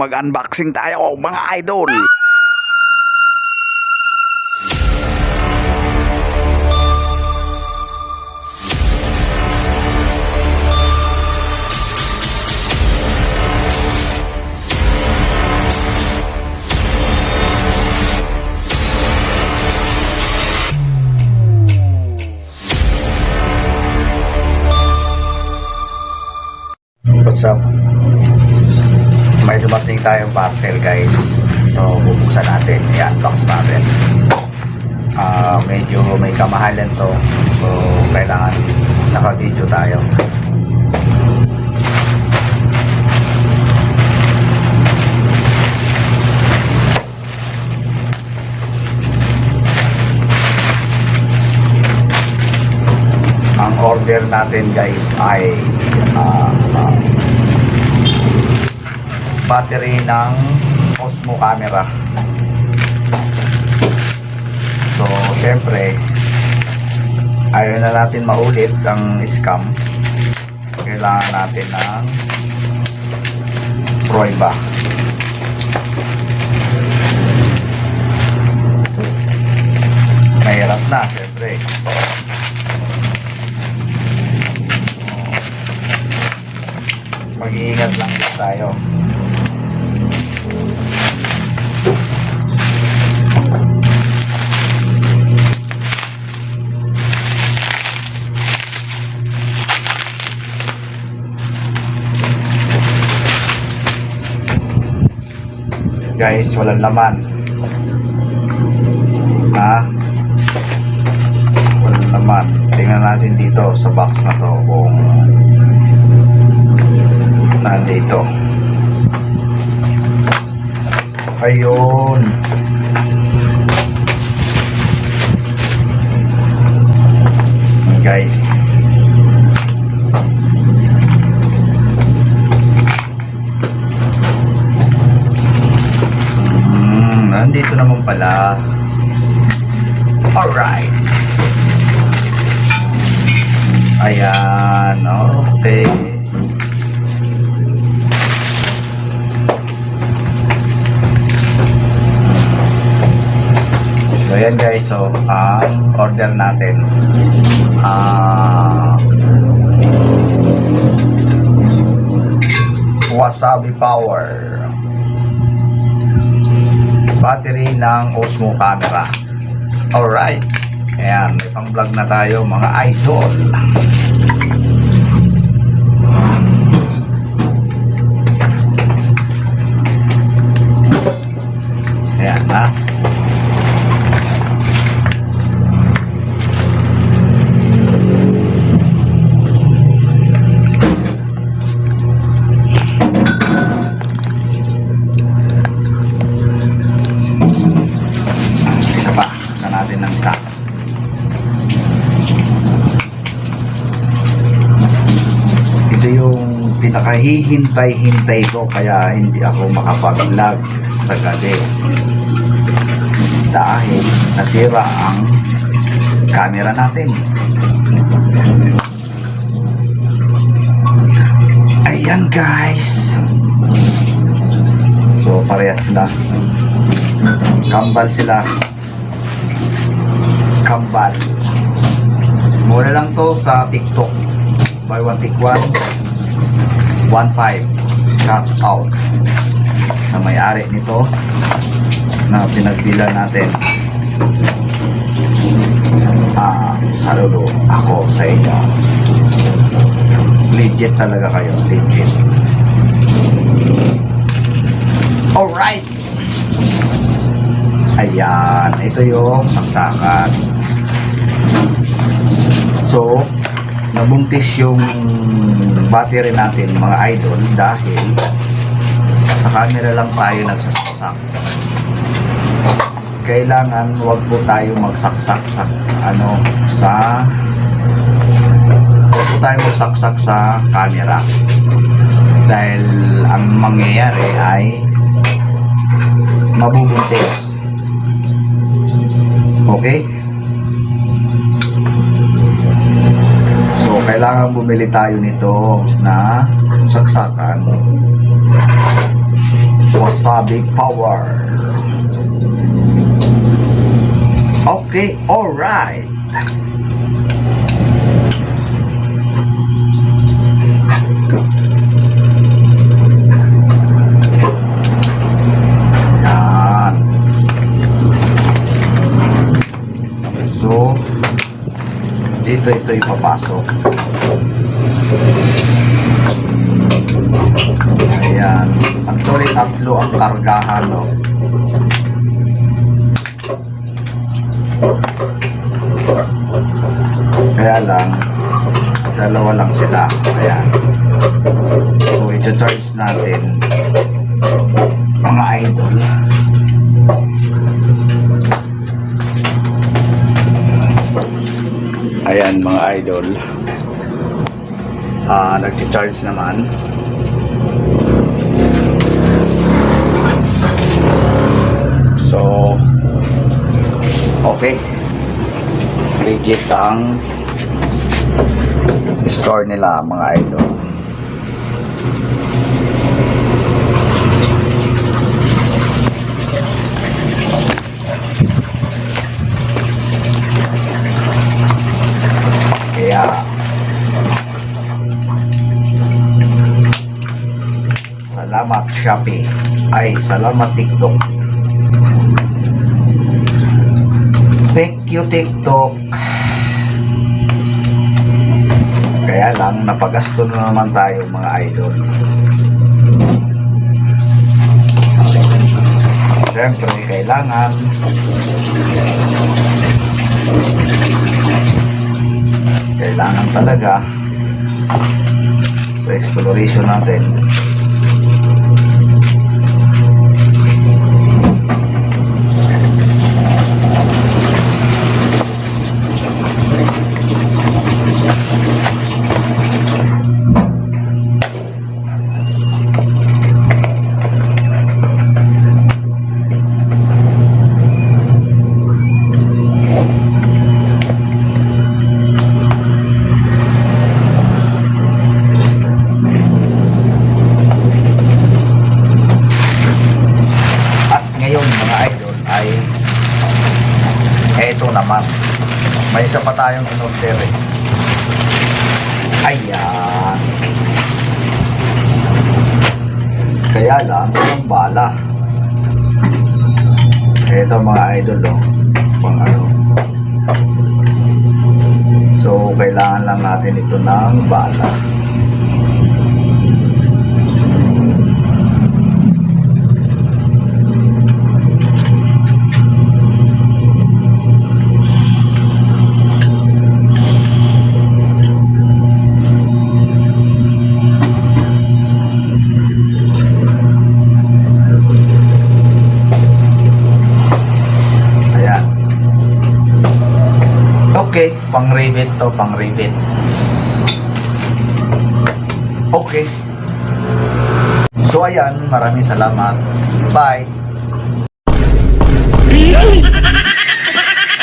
Mag-unboxing tayo mga idol. What's up? May dumating tayong parcel guys. So bubuksan natin, i-unbox natin. Medyo may kamahalan to. So kailangan naka-video tayo. Ang order natin guys ay battery ng Osmo camera. So syempre ayaw na natin maulit ang scam. Kailangan natin ng prueba. Mahirap na syempre. Mag-iingat lang din tayo. Guys, walang laman. Walang laman. Tingnan natin dito sa box na to kung nandito. Ayun. Guys. Nandito naman pala. Alright. Ayan. Okay. So ayan guys, so order natin Wasabi Power battery ng Osmo camera. Alright, ayan, may pang vlog na tayo mga idol. Ayan na. Natin ng isa. Ito yung pinakahihintay-hintay ko kaya hindi ako makapag-vlog sa gabi dahil nasira ang camera natin. Ayan guys, so parehas sila, kambal sila. Kambal. Mura lang to sa TikTok. Buy one take one. 1.5. Shout out sa may-ari nito na pinagpila natin. Saludo ako sa inyo. Legit talaga kayo. Legit. Alright. Ayan. Ito yung saksakan. So, nabuntis yung battery natin mga idol dahil sa camera lang tayo nagsasaksak. Kailangan wag po tayo magsaksak sa camera dahil ang mangyayari ay mabubuntis. Okay? So, kailangan bumili tayo nito na saksakan Wasabi Power. Okay, alright. Yan. So, dito ito ipapasok. Ayan. Actually, tatlo ang kargahan, no? Kaya lang, dalawa lang sila. Ayan. So, i-charge natin mga idol. Ayan, mga idol. Nag-charge naman. So, okay. Legit ang store nila, mga idol. Kaya salamat Shopee. Ay, salamat TikTok. Thank you TikTok. Kaya lang napagasto na naman tayo, mga idol. Siyempre kailangan talaga sa exploration natin. Eto naman, may isa pa tayong in-order eh. Ayan. Kaya lang, yung bala. Eto, mga idol, oh. Pang ano. So, kailangan lang natin ito ng bala. Okay, pang-rivet to, pang-rivet. Okay. So ayan, maraming salamat. Bye.